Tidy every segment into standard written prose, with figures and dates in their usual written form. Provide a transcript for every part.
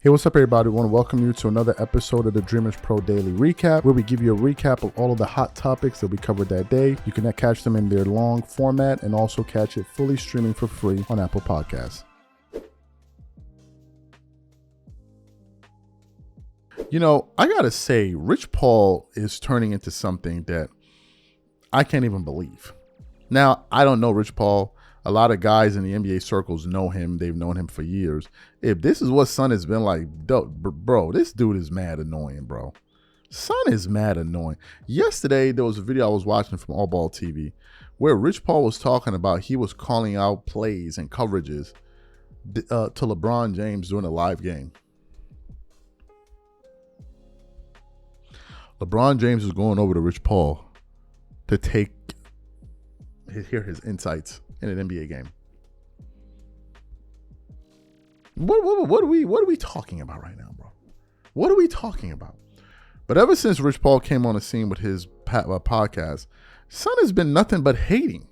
Hey, what's up, everybody? I want to welcome you to another episode of the Dreamers Pro Daily Recap, where we give you a recap of all of the hot topics that we covered that day. You can catch them in their long format and also catch it fully streaming for free on Apple Podcasts. You know, I gotta say, Rich Paul is turning into something that I can't even believe. Now, I don't know Rich Paul. A lot of guys in the NBA circles know him. They've known him for years. If this is what Son has been like, bro, this dude is mad annoying, bro. Son is mad annoying. Yesterday, there was a video I was watching from All Ball TV where Rich Paul was talking about he was calling out plays and coverages to LeBron James during a live game. LeBron James is going over to Rich Paul to hear his insights in an NBA game. What are we talking about right now, bro? What are we talking about? But ever since Rich Paul came on the scene with his podcast, Son has been nothing but hating.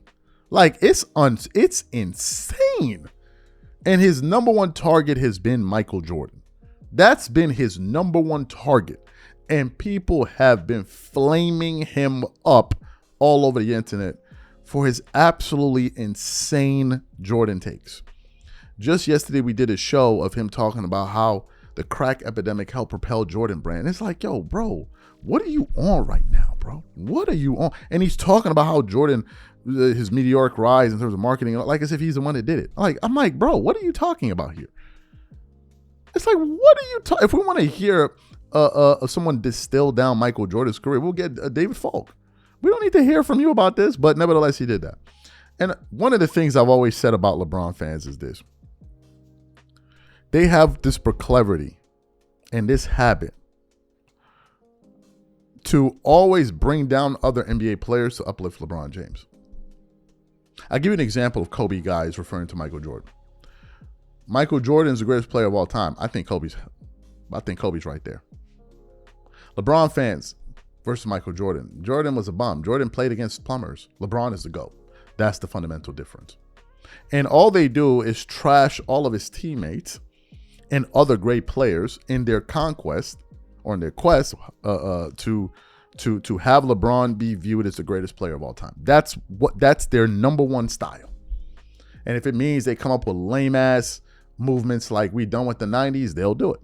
Like, it's insane. And his number one target has been Michael Jordan. That's been his number one target. And people have been flaming him up all over the internet for his absolutely insane Jordan takes. Just yesterday, we did a show of him talking about how the crack epidemic helped propel Jordan brand. It's like, yo, bro, what are you on right now, bro? What are you on? And he's talking about how Jordan, his meteoric rise in terms of marketing, like as if he's the one that did it. I'm like, bro, what are you talking about here? It's like, what are you talking? If we want to hear someone distill down Michael Jordan's career, we'll get David Falk. We don't need to hear from you about this, but nevertheless, he did that. And one of the things I've always said about LeBron fans is this. They have this proclivity and this habit to always bring down other NBA players to uplift LeBron James. I'll give you an example of Kobe guys referring to Michael Jordan. Michael Jordan is the greatest player of all time. I think Kobe's right there. LeBron fans versus Michael Jordan. Jordan was a bum. Jordan played against plumbers. LeBron is the GOAT. That's the fundamental difference. And all they do is trash all of his teammates and other great players in their conquest or in their quest to have LeBron be viewed as the greatest player of all time. That's their number one style. And if it means they come up with lame ass movements like we done with the 90s, they'll do it.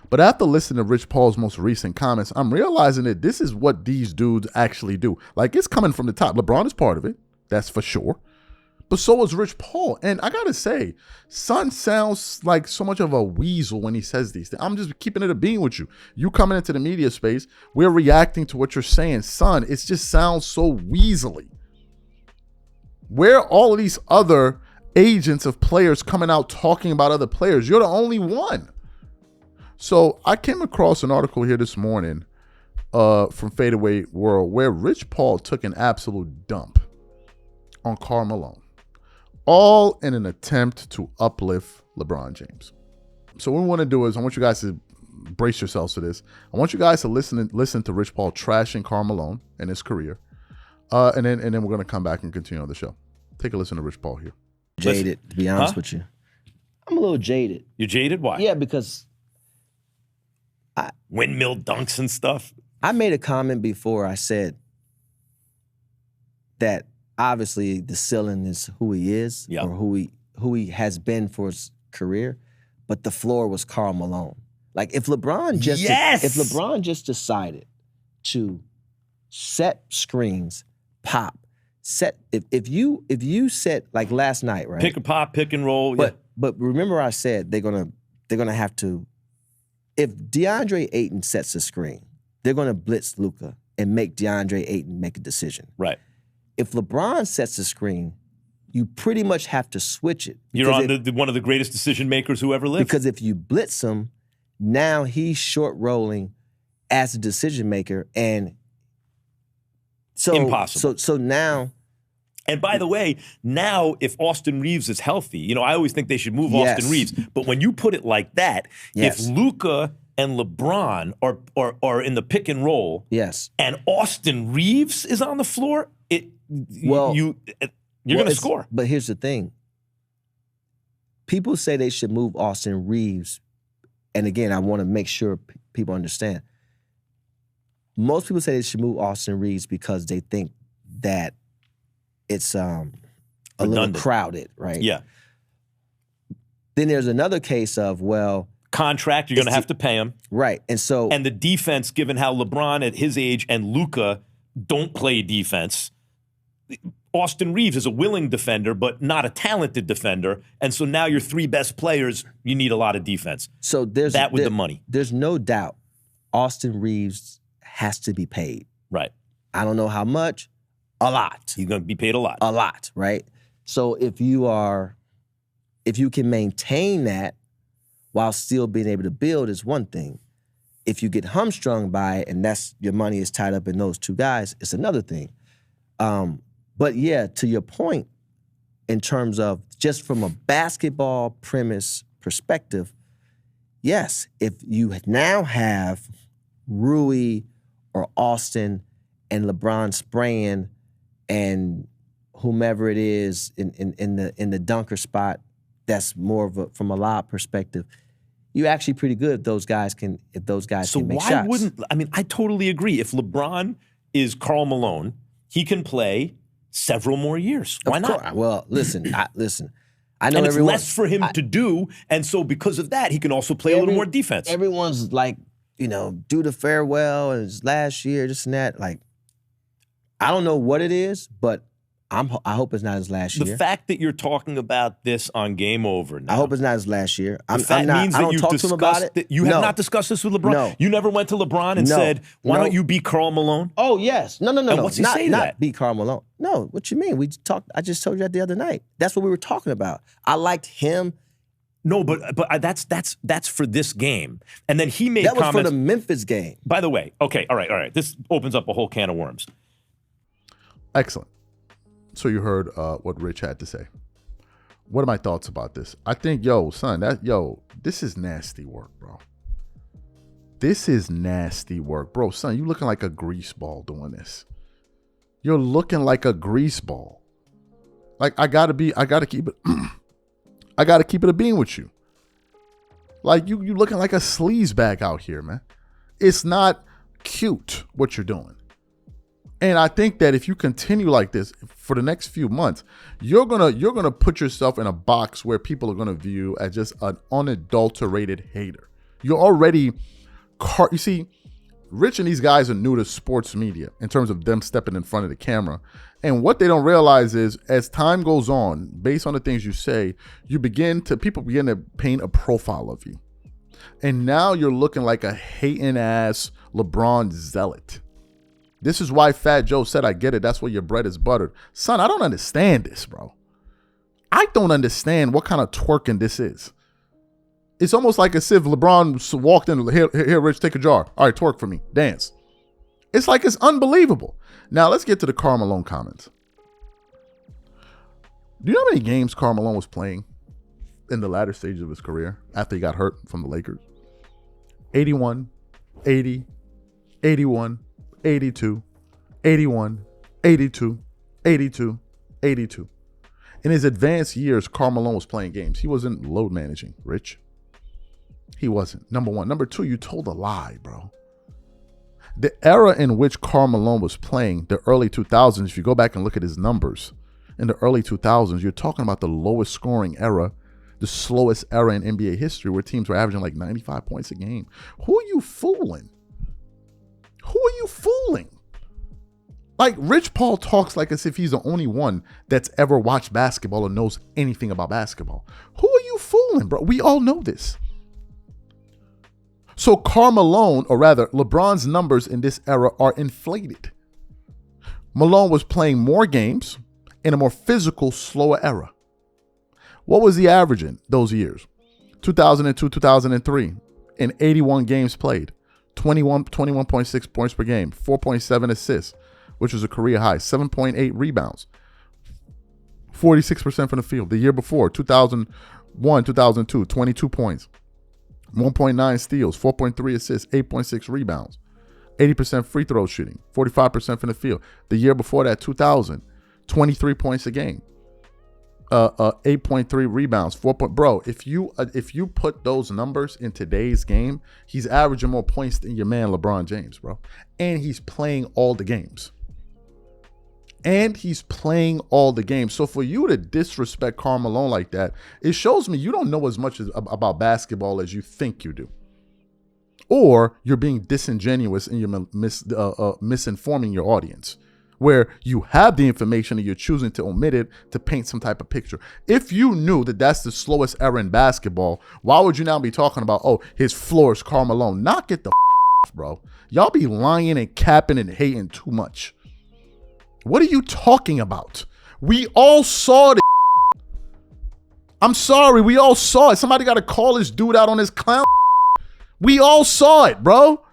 But after listening to Rich Paul's most recent comments, I'm realizing that this is what these dudes actually do. Like, it's coming from the top. LeBron is part of it. That's for sure. But so is Rich Paul. And I got to say, Son sounds like so much of a weasel when he says these things. I'm just keeping it a bean with you. You coming into the media space, we're reacting to what you're saying. Son, it just sounds so weaselly. Where are all of these other agents of players coming out talking about other players? You're the only one. So I came across an article here this morning from Fadeaway World where Rich Paul took an absolute dump on Karl Malone, all in an attempt to uplift LeBron James. So what we want to do is I want you guys to brace yourselves to this. I want you guys to listen to Rich Paul trashing Karl Malone and his career, and then we're going to come back and continue on the show. Take a listen to Rich Paul here. Jaded, to be honest with you. I'm a little jaded. You're jaded? Why? Yeah, because windmill dunks and stuff. I made a comment before. I said that obviously the ceiling is who he is, or who he has been for his career, but the floor was Karl Malone. Like if LeBron just decided to set screens, pop, if you set like last night, right? Pick and pop, pick and roll. But remember I said they're gonna have to. If DeAndre Ayton sets a screen, they're going to blitz Luka and make DeAndre Ayton make a decision. Right. If LeBron sets a screen, you pretty much have to switch it. You're on one of the greatest decision makers who ever lived. Because if you blitz him, now he's short rolling as a decision maker, and so impossible. So now. And by the way, now if Austin Reeves is healthy, I always think they should move Austin Reeves. But when you put it like that, if Luka and LeBron are in the pick and roll, and Austin Reeves is on the floor, you're going to score. But here's the thing. People say they should move Austin Reeves and again, I want to make sure people understand. Most people say they should move Austin Reeves because they think that it's a little crowded, right? Yeah. Then there's another case of, well, contract, you're going to have to pay him. Right. And the defense, given how LeBron at his age and Luka don't play defense, Austin Reeves is a willing defender, but not a talented defender. And so now your three best players, you need a lot of defense. So there's the money. There's no doubt Austin Reeves has to be paid. Right. I don't know how much. A lot. He's going to be paid a lot. A lot, right? So if you can maintain that while still being able to build is one thing. If you get hamstrung by it and that's your money is tied up in those two guys, it's another thing. But yeah, to your point, in terms of just from a basketball premise perspective, yes, if you now have Rui or Austin and LeBron spraying and whomever it is in the dunker spot, that's more of from a lob perspective, you're actually pretty good if those guys can make shots. So why wouldn't, I totally agree. If LeBron is Karl Malone, he can play several more years. Why not? Well, listen. I know and it's less for him to do, and so because of that, he can also play a little more defense. Everyone's like, do the farewell and it's last year, this and that. Like, I don't know what it is, but I hope it's not his last year. The fact that you're talking about this on Game Over now. I hope it's not his last year. Means that you've talked to him about it. You have not discussed this with LeBron? No. You never went to LeBron and said, why don't you be Karl Malone? Oh, yes. No. What's he say to that? Not be Karl Malone. No, what you mean? I just told you that the other night. That's what we were talking about. I liked him. No, but that's for this game. And then he made comments. That was for the Memphis game. By the way, okay, all right. This opens up a whole can of worms. Excellent. So you heard what Rich had to say. What are my thoughts about this? I think, this is nasty work, bro. This is nasty work. Bro, son, you looking like a grease ball doing this. You're looking like a grease ball. Like, I gotta keep it I gotta keep it a bean with you. Like, you looking like a sleaze bag out here, man. It's not cute what you're doing. And I think that if you continue like this for the next few months, you're gonna put yourself in a box where people are gonna view you as just an unadulterated hater. You're already, you see, Rich and these guys are new to sports media in terms of them stepping in front of the camera. And what they don't realize is, as time goes on, based on the things you say, people begin to paint a profile of you. And now you're looking like a hating ass LeBron zealot. This is why Fat Joe said, I get it. That's where your bread is buttered. Son, I don't understand this, bro. I don't understand what kind of twerking this is. It's almost like as if LeBron walked in, here, Rich, take a jar. All right, twerk for me. Dance. It's like it's unbelievable. Now, let's get to the Karl Malone comments. Do you know how many games Karl Malone was playing in the latter stages of his career after he got hurt from the Lakers? 81, 80, 81, 82, 81, 82, 82, 82. In his advanced years, Karl Malone was playing games. He wasn't load managing, Rich. He wasn't. Number one. Number two, you told a lie, bro. The era in which Karl Malone was playing, the early 2000s, if you go back and look at his numbers, in the early 2000s, you're talking about the lowest scoring era, the slowest era in NBA history, where teams were averaging like 95 points a game. Who are you fooling? Who are you fooling? Like, Rich Paul talks like as if he's the only one that's ever watched basketball or knows anything about basketball. Who are you fooling, bro? We all know this. So Karl Malone, or rather LeBron's numbers in this era are inflated. Malone was playing more games in a more physical, slower era. What was he averaging those years? 2002, 2003, in 81 games played. 21.6 points per game, 4.7 assists, which was a career high, 7.8 rebounds, 46% from the field. The year before, 2001, 2002, 22 points, 1.9 steals, 4.3 assists, 8.6 rebounds, 80% free throw shooting, 45% from the field. The year before that, 2000, 23 points a game, 8.3 rebounds, 4 point. Bro, if you put those numbers in today's game, he's averaging more points than your man LeBron James, bro. And he's playing all the games. So for you to disrespect Karl Malone like that, it shows me you don't know as much about basketball as you think you do. Or you're being disingenuous and you're misinforming your audience, where you have the information and you're choosing to omit it to paint some type of picture. If you knew that that's the slowest era in basketball, why would you now be talking about, oh, his floor is Karl Malone? Knock it the off, bro. Y'all be lying and capping and hating too much. What are you talking about? We all saw it. I'm sorry, we all saw it. Somebody got to call this dude out on his clown. We all saw it, bro.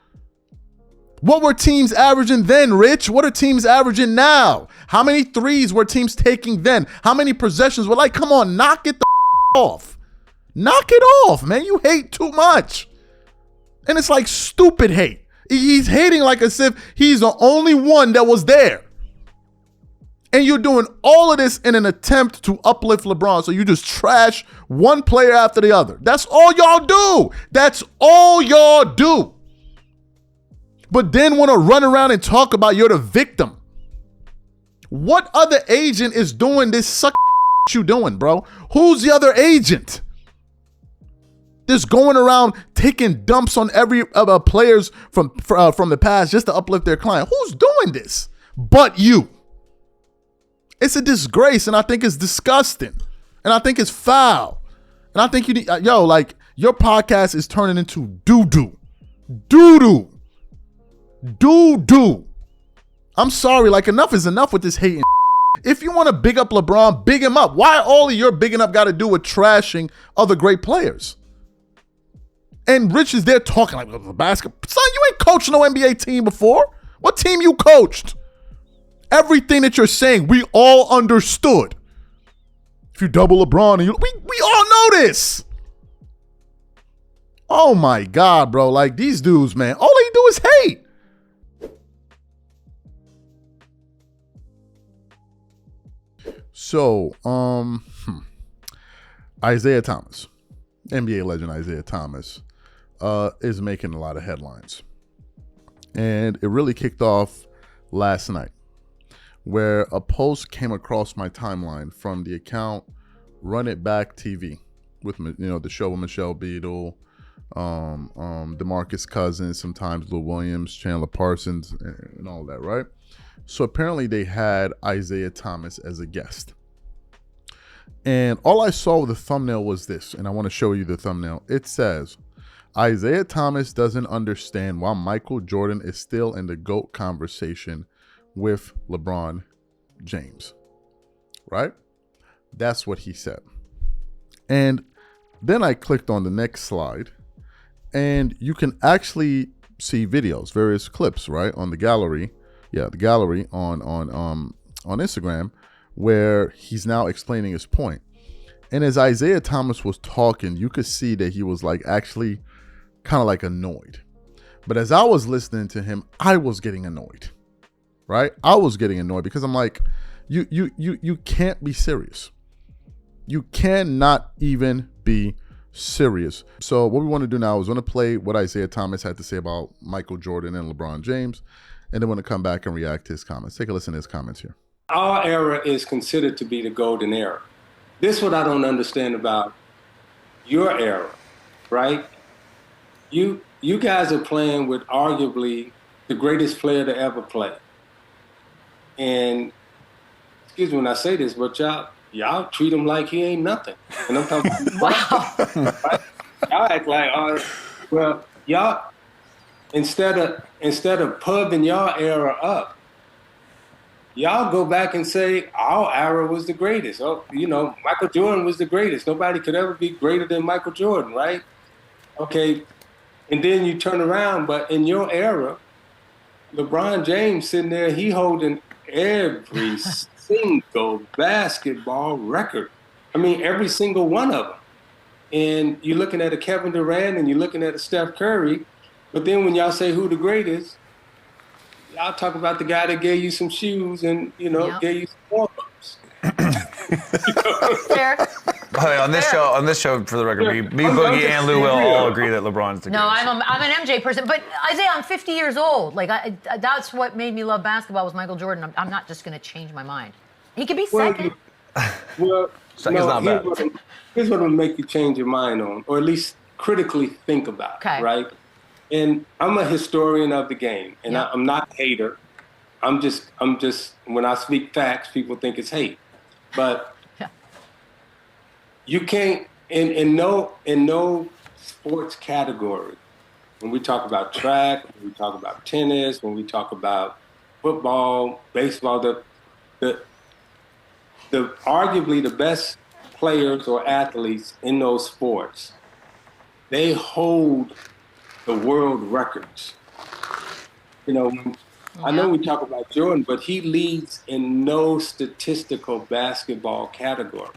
What were teams averaging then, Rich? What are teams averaging now? How many threes were teams taking then? How many possessions were like, come on, knock it the off. Knock it off, man. You hate too much. And it's like stupid hate. He's hating like as if he's the only one that was there. And you're doing all of this in an attempt to uplift LeBron. So you just trash one player after the other. That's all y'all do. That's all y'all do. But then want to run around and talk about you're the victim. What other agent is doing this suck you doing, bro? Who's the other agent? Just going around taking dumps on every players from the past just to uplift their client. Who's doing this but you? It's a disgrace, and I think it's disgusting, and I think it's foul, and I think you need, like your podcast is turning into doo-doo. I'm sorry, like enough is enough with this hating. If you want to big up LeBron, big him up. Why all of your bigging up got to do with trashing other great players? And Rich is there talking like basketball. Son, you ain't coached no NBA team before. What team you coached? Everything that you're saying, we all understood. If you double LeBron, and we all know this. Oh my God, bro. Like these dudes, man, all they do is hate. So, Isiah Thomas, NBA legend Isiah Thomas, is making a lot of headlines. And it really kicked off last night, where a post came across my timeline from the account Run It Back TV with, the show with Michelle Beadle, DeMarcus Cousins, sometimes Lou Williams, Chandler Parsons, and all that, right? So apparently they had Isiah Thomas as a guest. And all I saw with the thumbnail was this, and I want to show you the thumbnail. It says, Isiah Thomas doesn't understand why Michael Jordan is still in the GOAT conversation with LeBron James, right? That's what he said. And then I clicked on the next slide, and you can actually see videos, various clips, right, on the gallery. Yeah, the gallery on Instagram, where he's now explaining his point. And as Isiah Thomas was talking, you could see that he was like actually kind of like annoyed. But as I was listening to him, I was getting annoyed. Right? I was getting annoyed because I'm like, you can't be serious. You cannot even be serious. So what we want to do now is we're going to play what Isiah Thomas had to say about Michael Jordan and LeBron James, and then we're going to come back and react to his comments. Take a listen to his comments here. Our era is considered to be the golden era. This is what I don't understand about your era, right? You guys are playing with arguably the greatest player to ever play. And excuse me when I say this, but y'all treat him like he ain't nothing. And I'm talking wow. Right? Y'all act like, well, y'all instead of pubbing y'all era up, y'all go back and say our era was the greatest. Oh, Michael Jordan was the greatest. Nobody could ever be greater than Michael Jordan, right? Okay, and then you turn around, but in your era, LeBron James sitting there, he holding every single basketball record. I mean, every single one of them. And you're looking at a Kevin Durant and you're looking at a Steph Curry, but then when y'all say who the greatest, y'all talk about the guy that gave you some shoes and, gave you some warm-ups. Fair. On this show, for the record, me, Boogie, and Lou will all agree that LeBron's the greatest. No, I'm an MJ person, but Isiah, I'm 50 years old. Like that's what made me love basketball was Michael Jordan. I'm not just going to change my mind. He could be second. Well, second's not bad. Here's what will make you change your mind on, or at least critically think about. Okay. Right? And I'm a historian of the game, and I'm not a hater. I'm just when I speak facts, people think it's hate. But you can't in no sports category, when we talk about track, when we talk about tennis, when we talk about football, baseball, the arguably the best players or athletes in those sports, they hold the world records. You know, I know we talk about Jordan, but he leads in no statistical basketball category.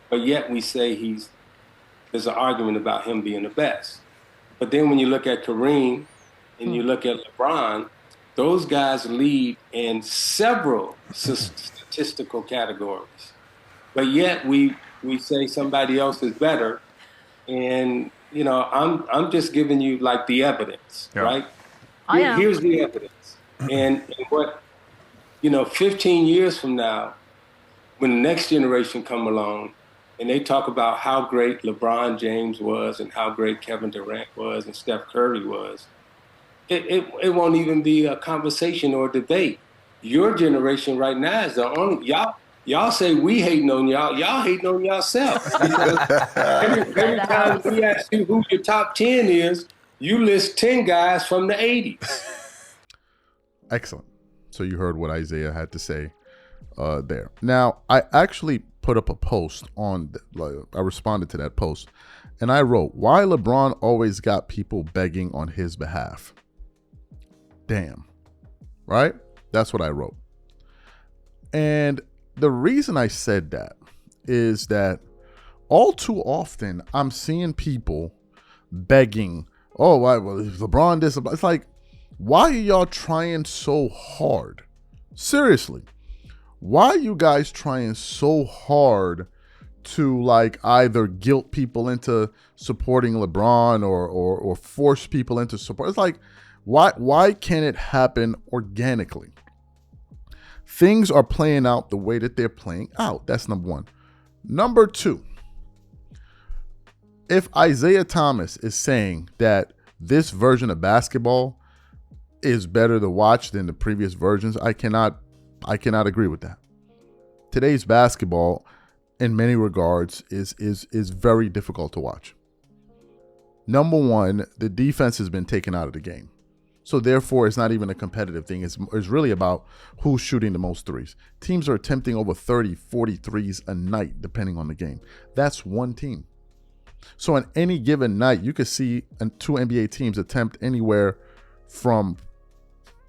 But yet we say there's an argument about him being the best. But then when you look at Kareem and you look at LeBron, those guys lead in several statistical categories. But yet we say somebody else is better. And, you know, I'm just giving you like the evidence, right? Here's the evidence. And what, 15 years from now, when the next generation come along and they talk about how great LeBron James was and how great Kevin Durant was and Steph Curry was, it won't even be a conversation or a debate. Your generation right now is the only, y'all say we hating on y'all hating on yourself. Every time we ask you who your top 10 is, you list 10 guys from the 80s. Excellent. So you heard what Isiah had to say there. Now, I actually put up a post I responded to that post, and I wrote, why LeBron always got people begging on his behalf. Damn. Right? That's what I wrote. And the reason I said that is that all too often I'm seeing people begging, oh, why, well, LeBron this, it's like, why are y'all trying so hard? Seriously, why are you guys trying so hard to like either guilt people into supporting LeBron or force people into support? It's like, why can't it happen organically? Things are playing out the way that they're playing out. That's number one. Number two, if Isiah Thomas is saying that this version of basketball is better to watch than the previous versions, I cannot agree with that. Today's basketball, in many regards, is very difficult to watch. Number one, the defense has been taken out of the game. So therefore, it's not even a competitive thing. It's really about who's shooting the most threes. Teams are attempting over 30, 40 threes a night, depending on the game. That's one team. So on any given night, you could see two NBA teams attempt anywhere from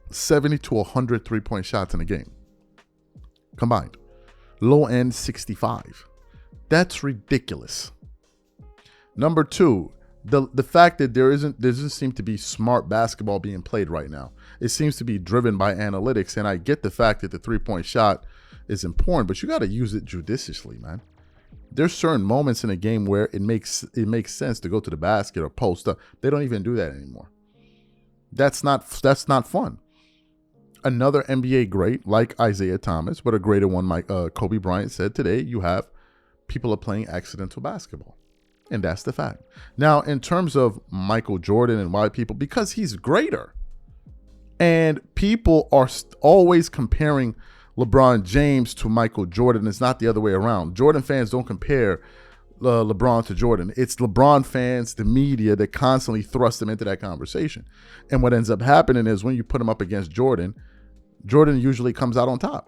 70 to 100 three-point shots in a game combined. Low end 65. That's ridiculous. Number two, the fact that there doesn't seem to be smart basketball being played right now. It seems to be driven by analytics, and I get the fact that the three-point shot is important, but you got to use it judiciously, man. There's certain moments in a game where it makes sense to go to the basket or post up. They don't even do that anymore. That's not fun. Another NBA great like Isiah Thomas, but a greater one like Kobe Bryant said today, you have people are playing accidental basketball. And that's the fact. Now, in terms of Michael Jordan and why people, because he's greater. And people are always comparing LeBron James to Michael Jordan. It's not the other way around. Jordan fans don't compare LeBron to Jordan. It's LeBron fans, the media, that constantly thrust them into that conversation. And what ends up happening is when you put him up against Jordan, Jordan usually comes out on top.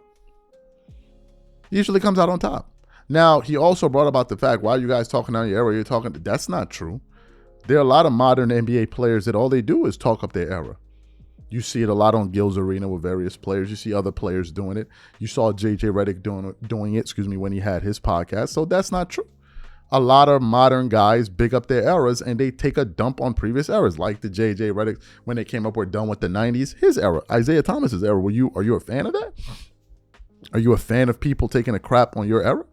Now, he also brought about the fact, why are you guys talking down your era? That's not true. There are a lot of modern NBA players that all they do is talk up their era. You see it a lot on Gil's Arena with various players. You see other players doing it. You saw JJ Redick doing it, when he had his podcast. So that's not true. A lot of modern guys big up their eras and they take a dump on previous eras, like the JJ Redick when they came up with done with the 90s, his era, Isiah Thomas's era. Are you a fan of that? Are you a fan of people taking a crap on your era?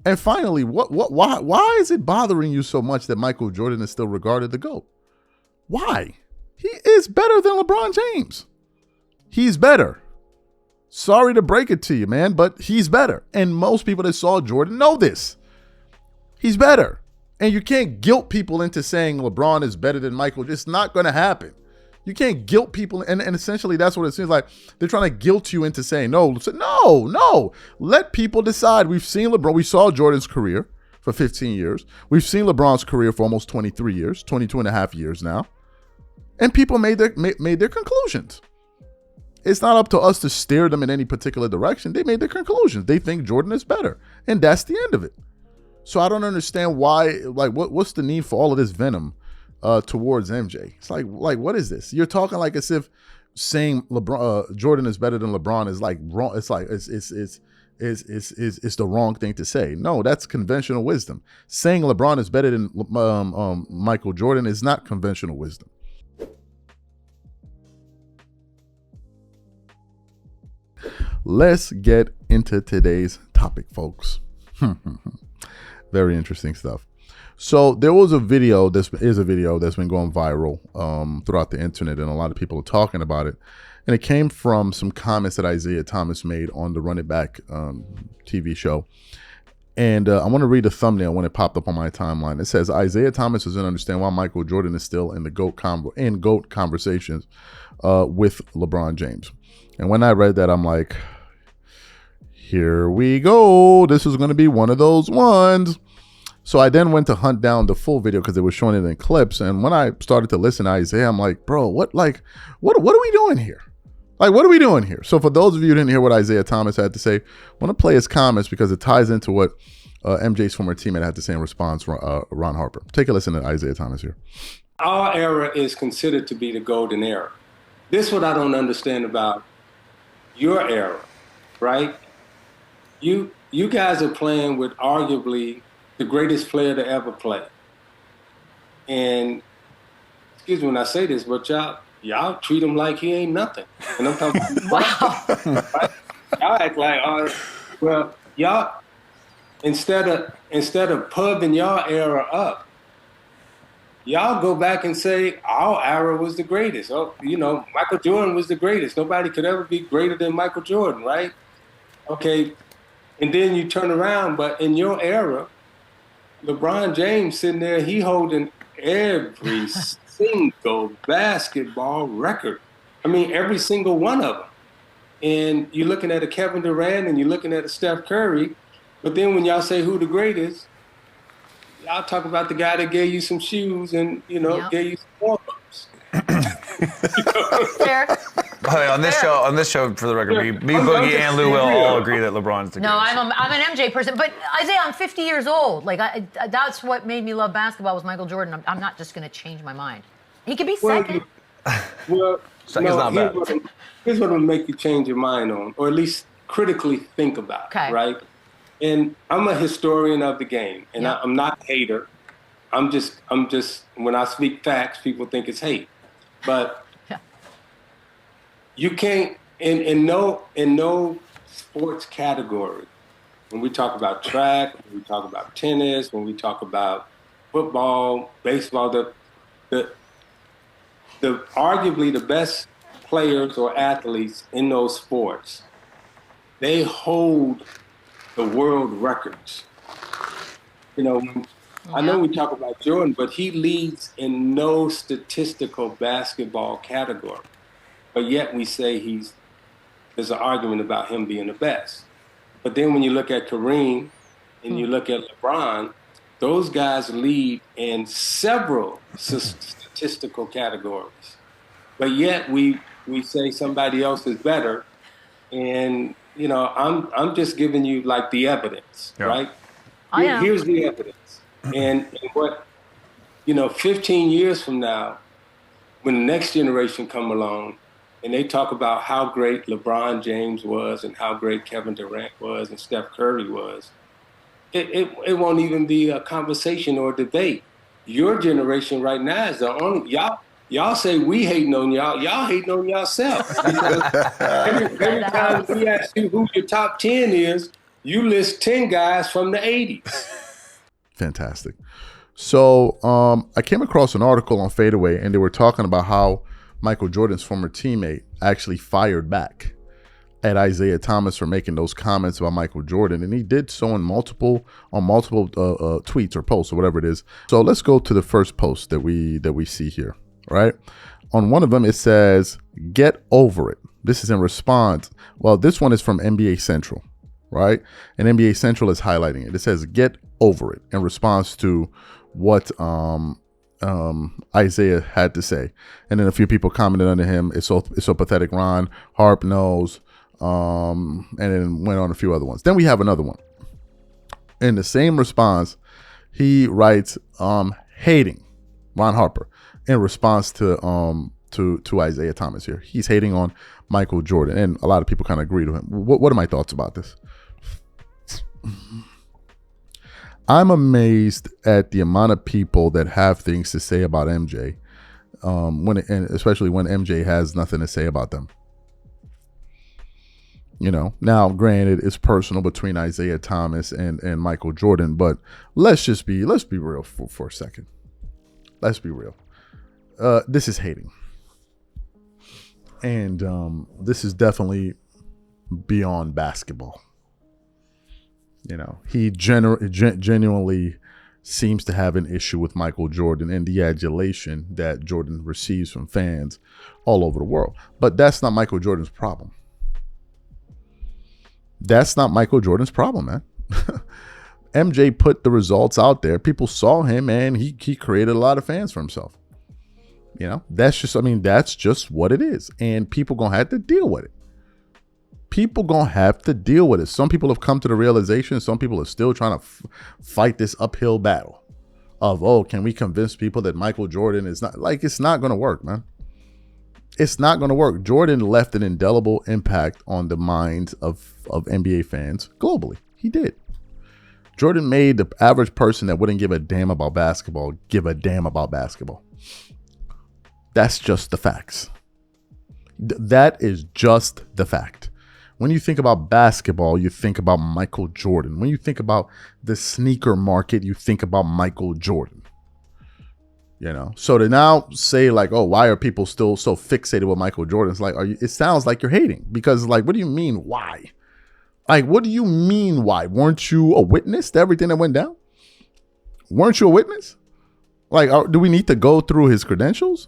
And finally, why is it bothering you so much that Michael Jordan is still regarded the GOAT? Why? He is better than LeBron James. He's better. Sorry to break it to you, man, but he's better. And most people that saw Jordan know this. He's better. And you can't guilt people into saying LeBron is better than Michael. It's not going to happen. You can't guilt people. And essentially that's what it seems like. They're trying to guilt you into saying no. No. Let people decide. We've seen LeBron. We saw Jordan's career for 15 years. We've seen LeBron's career for almost 23 years, 22 and a half years now. And people made their conclusions. It's not up to us to steer them in any particular direction. They made their conclusions. They think Jordan is better. And that's the end of it. So I don't understand why, like, what's the need for all of this venom towards MJ? It's like what is this? You're talking like as if saying Jordan is better than LeBron is like wrong. It's like it's the wrong thing to say. No, that's conventional wisdom. Saying LeBron is better than Michael Jordan is not conventional wisdom. Let's get into today's topic, folks. Very interesting stuff. So there was a video, this is a video that's been going viral throughout the internet, and a lot of people are talking about it. And it came from some comments that Isiah Thomas made on the Run It Back TV show. And I want to read the thumbnail when it popped up on my timeline. It says, Isiah Thomas doesn't understand why Michael Jordan is still in the GOAT conversations with LeBron James. And when I read that, I'm like, here we go. This is going to be one of those ones. So I then went to hunt down the full video because they were showing it in clips. And when I started to listen to Isiah, I'm like, bro, what are we doing here? Like, what are we doing here? So for those of you who didn't hear what Isiah Thomas had to say, I want to play his comments because it ties into what MJ's former teammate had to say in response, Ron Harper. Take a listen to Isiah Thomas here. Our era is considered to be the golden era. This is what I don't understand about your era, right? You guys are playing with arguably the greatest player to ever play. And excuse me when I say this, but y'all treat him like he ain't nothing. And I'm talking wow. Right? Y'all act like, well, y'all instead of pubbing y'all era up, y'all go back and say our era was the greatest. Oh, Michael Jordan was the greatest. Nobody could ever be greater than Michael Jordan, right? Okay. And then you turn around, but in your era, LeBron James sitting there, he holding every single basketball record. I mean, every single one of them. And you're looking at a Kevin Durant and you're looking at a Steph Curry. But then when y'all say who the greatest, y'all talk about the guy that gave you some shoes and, gave you some warm-ups. Fair. On this show, for the record, me, Boogie, and Lou will all agree that LeBron's the greatest. No, I'm an MJ person, but Isiah, I'm 50 years old. Like that's what made me love basketball was Michael Jordan. I'm not just going to change my mind. He could be second. Well, second's not bad. Here's what will make you change your mind on, or at least critically think about. Okay. Right? And I'm a historian of the game, and I'm not a hater. I'm just when I speak facts, people think it's hate. But you can't in no sports category, when we talk about track, when we talk about tennis, when we talk about football, baseball, the arguably the best players or athletes in those sports, they hold the world records. I know we talk about Jordan, but he leads in no statistical basketball category. But yet we say there's an argument about him being the best. But then when you look at Kareem and you look at LeBron, those guys lead in several statistical categories. But yet we say somebody else is better. And, I'm just giving you like the evidence, right? Here's the evidence. And what, 15 years from now, when the next generation come along and they talk about how great LeBron James was and how great Kevin Durant was and Steph Curry was, it won't even be a conversation or debate. Your generation right now is the only, y'all say we hating on y'all hating on yourself. Because every time we ask you who your top 10 is, you list 10 guys from the 80s. Fantastic. So I came across an article on Fadeaway, and they were talking about how Michael Jordan's former teammate actually fired back at Isiah Thomas for making those comments about Michael Jordan, and he did so on multiple tweets or posts or whatever it is. So let's go to the first post that we see here. Right, on one of them it says, "Get over it." This is in response. Well, this one is from NBA Central, right? And NBA Central is highlighting it. It says, "Get over it," in response to what Isiah had to say. And then a few people commented under him, it's so pathetic, Ron. Harp knows. And then went on a few other ones. Then we have another one. In the same response, he writes, hating Ron Harper in response to Isiah Thomas here. He's hating on Michael Jordan. And a lot of people kind of agree with him. What are my thoughts about this? I'm amazed at the amount of people that have things to say about MJ, and especially when MJ has nothing to say about them. You know, now granted, it's personal between Isiah Thomas and Michael Jordan, but let's be real for a second. Let's be real. This is hating, and this is definitely beyond basketball. You know, he genuinely seems to have an issue with Michael Jordan and the adulation that Jordan receives from fans all over the world. But that's not Michael Jordan's problem. That's not Michael Jordan's problem, man. MJ put the results out there. People saw him, and he created a lot of fans for himself. You know, that's just what it is. And people gonna have to deal with it. People gonna have to deal with it. Some people have come to the realization. Some people are still trying to fight this uphill battle of, oh, can we convince people that Michael Jordan is not, like, it's not gonna work, man. It's not going to work. Jordan left an indelible impact on the minds of NBA fans globally. He did. Jordan made the average person that wouldn't give a damn about basketball give a damn about basketball. That's just the facts. That is just the fact. When you think about basketball, you think about Michael Jordan. When you think about the sneaker market, you think about Michael Jordan. You know, so to now say like, oh, why are people still so fixated with Michael Jordan? It's like, it sounds like you're hating, because like, what do you mean why? Like, what do you mean why? Weren't you a witness to everything that went down? Weren't you a witness? Like, do we need to go through his credentials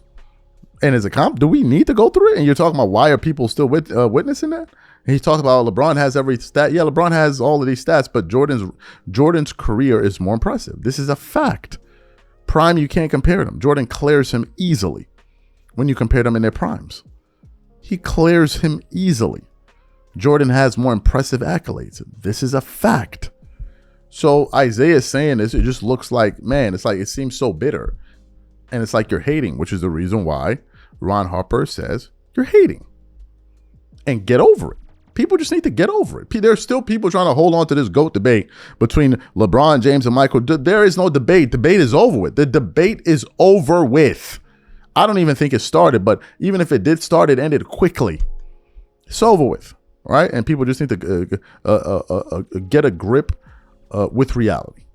and his account? Do we need to go through it? And you're talking about why are people still witnessing that? And he talked about LeBron has every stat. Yeah, LeBron has all of these stats, but Jordan's career is more impressive. This is a fact. Prime, you can't compare them. Jordan clears him easily when you compare them in their primes. He clears him easily. Jordan has more impressive accolades. This is a fact. So Isiah is saying this, it just looks like, man, it's like it seems so bitter. And it's like you're hating, which is the reason why Ron Harper says you're hating. And get over it. People just need to get over it. There's still people trying to hold on to this GOAT debate between LeBron James and Michael. There is no debate. Debate is over with. The debate is over with. I don't even think it started, but even if it did start, it ended quickly. It's over with, right? And people just need to get a grip with reality.